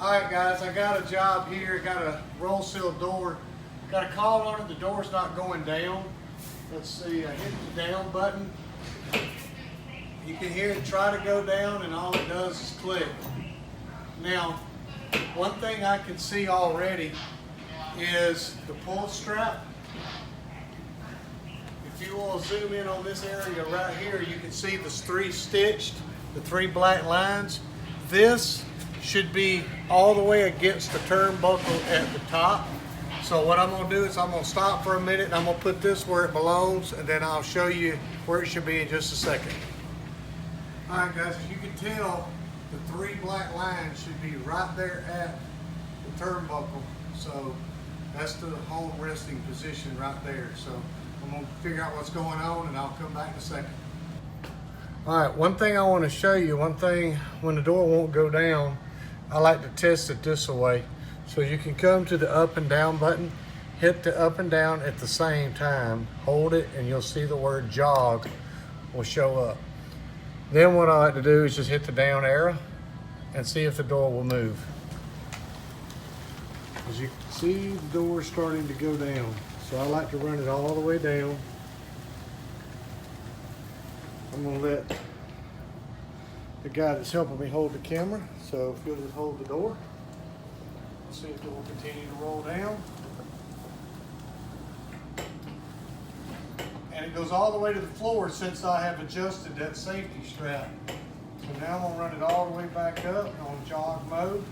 Alright guys, I got a job here, got a RollSeal door. Got a call on it, the door's not going down. Let's see, I hit the down button. You can hear it try to go down and all it does is click. Now, one thing I can see already is the pull strap. If you will zoom in on this area right here, you can see the three stitched, the three black lines. This should be all the way against the turnbuckle at the top. So what I'm going to do is I'm going to stop for a minute and I'm going to put this where it belongs, and then I'll show you where it should be in just a second. Alright guys, as you can tell, the three black lines should be right there at the turnbuckle. So that's the home resting position right there. So I'm going to figure out what's going on and I'll come back in a second. Alright, one thing I want to show you, one thing when the door won't go down, I like to test it this way. So you can come to the up and down button, hit the up and down at the same time, hold it, and you'll see the word jog will show up. Then what I like to do is just hit the down arrow and see if the door will move. As you can see, the door is starting to go down. So I like to run it all the way down. I'm gonna let the guy that's helping me hold the camera. So if you'll just hold the door, we'll see if it will continue to roll down. And it goes all the way to the floor since I have adjusted that safety strap. So now I'm gonna run it all the way back up on jog mode.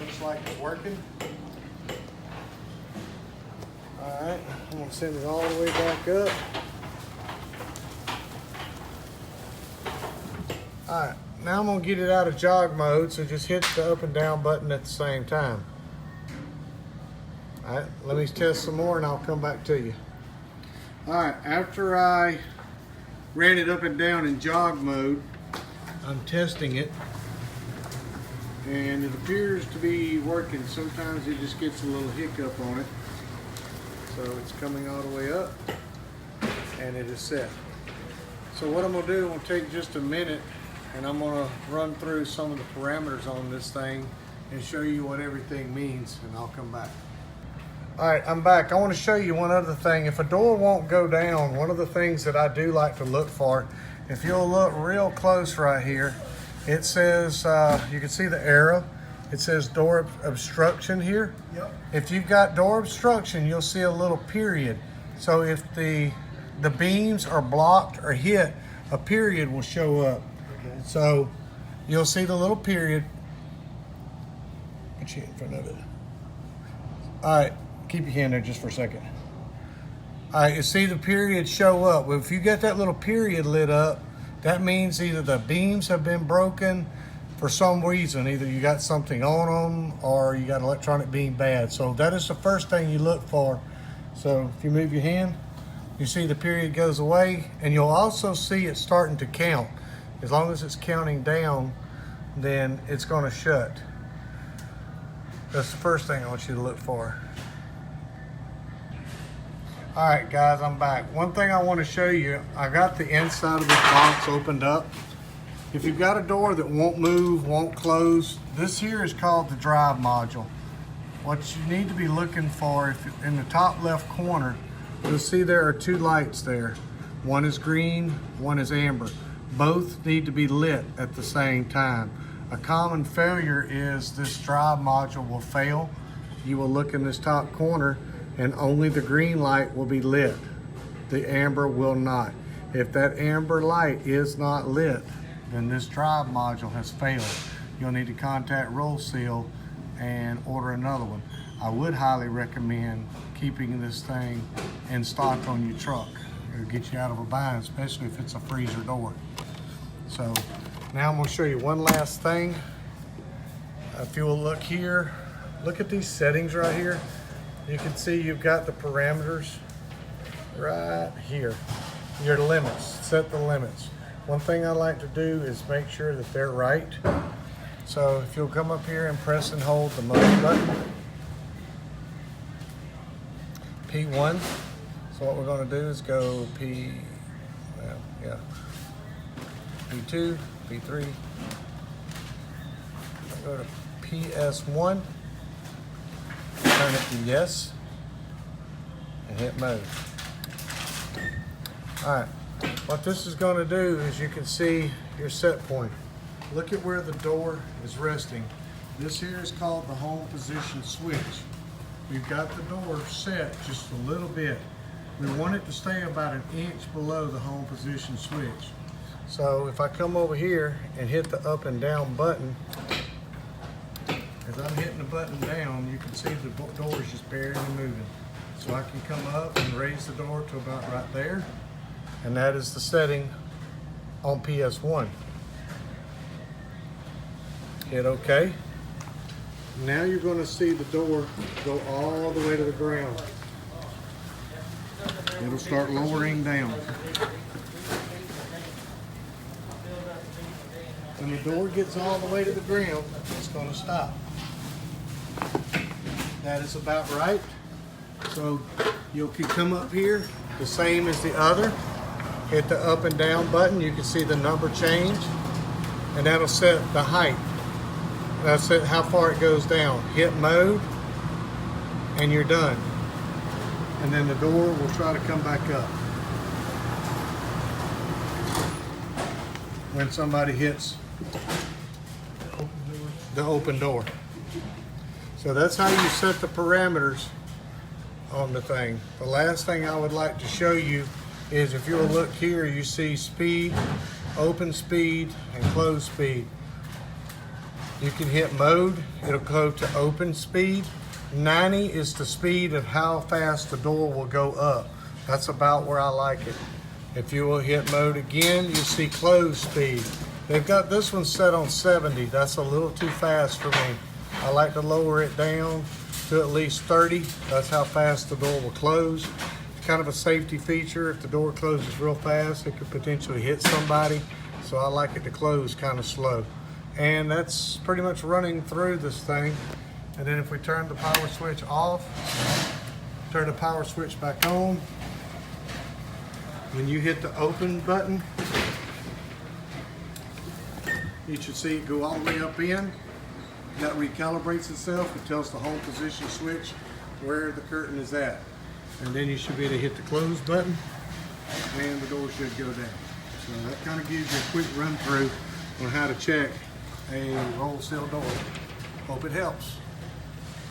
Looks like it's working. Alright, I'm going to send it all the way back up. Alright, now I'm going to get it out of jog mode, so just hit the up and down button at the same time. Alright, let me test some more and I'll come back to you. Alright, after I ran it up and down in jog mode, I'm testing it. And it appears to be working. Sometimes it just gets a little hiccup on it. So it's coming all the way up and it is set. So what I'm going to do, I'm going to take just a minute and I'm going to run through some of the parameters on this thing and show you what everything means, and I'll come back. Alright, I'm back. I want to show you one other thing. If a door won't go down, one of the things that I do like to look for, if you'll look real close right here, it says, you can see the arrow. It says door obstruction here. Yep. If you've got door obstruction, you'll see a little period. So if the beams are blocked or hit, a period will show up. Okay. So you'll see the little period. Put you in front of it. All right, keep your hand there just for a second. All right, you see the period show up. Well, if you get that little period lit up, that means either the beams have been broken for some reason. Either you got something on them or you got electronic beam bad. So that is the first thing you look for. So if you move your hand, you see the period goes away, and you'll also see it starting to count. As long as it's counting down, then it's going to shut. That's the first thing I want you to look for. All right, guys, I'm back. One thing I want to show you, I got the inside of this box opened up. If you've got a door that won't move, won't close, this here is called the drive module. What you need to be looking for, if in the top left corner, you'll see there are two lights there. One is green, one is amber. Both need to be lit at the same time. A common failure is this drive module will fail. You will look in this top corner and only the green light will be lit. The amber will not. If that amber light is not lit, then this drive module has failed. You'll need to contact RollSeal and order another one. I would highly recommend keeping this thing in stock on your truck. It'll get you out of a bind, especially if it's a freezer door. So now I'm going to show you one last thing. If you will look here, look at these settings right here. You can see you've got the parameters right here. Your limits, set the limits. One thing I like to do is make sure that they're right. So if you'll come up here and press and hold the mode button, P1. So what we're going to do is go P, well, Yeah. P2, P3. Go to PS1. Turn it to yes. And hit mode. Alright. What this is going to do is you can see your set point. Look at where the door is resting. This here is called the home position switch. We've got the door set just a little bit. We want it to stay about 1 inch below the home position switch. So if I come over here and hit the up and down button, as I'm hitting the button down, you can see the door is just barely moving. So I can come up and raise the door to about right there. And that is the setting on PS1. Hit OK. Now you're going to see the door go all the way to the ground. It'll start lowering down. When the door gets all the way to the ground, it's going to stop. That is about right. So you can come up here, the same as the other. Hit the up and down button. You can see the number change, and that'll set the height. That's it, how far it goes down. Hit mode, and you're done. And then the door will try to come back up when somebody hits the open door. So that's how you set the parameters on the thing. The last thing I would like to show you is, if you'll look here, you see speed, open speed, and close speed. You can hit mode, it'll go to open speed. 90 is the speed of how fast the door will go up. That's about where I like it. If you will hit mode again, you see close speed. They've got this one set on 70. That's a little too fast for me. I like to lower it down to at least 30. That's how fast the door will close. It's kind of a safety feature. If the door closes real fast, it could potentially hit somebody. So I like it to close kind of slow. And that's pretty much running through this thing. And then if we turn the power switch off, turn the power switch back on, when you hit the open button, you should see it go all the way up in. That recalibrates itself. It tells the home position switch where the curtain is at. And then you should be able to hit the close button, and the door should go down. So that kind of gives you a quick run through on how to check a RollSeal door. Hope it helps.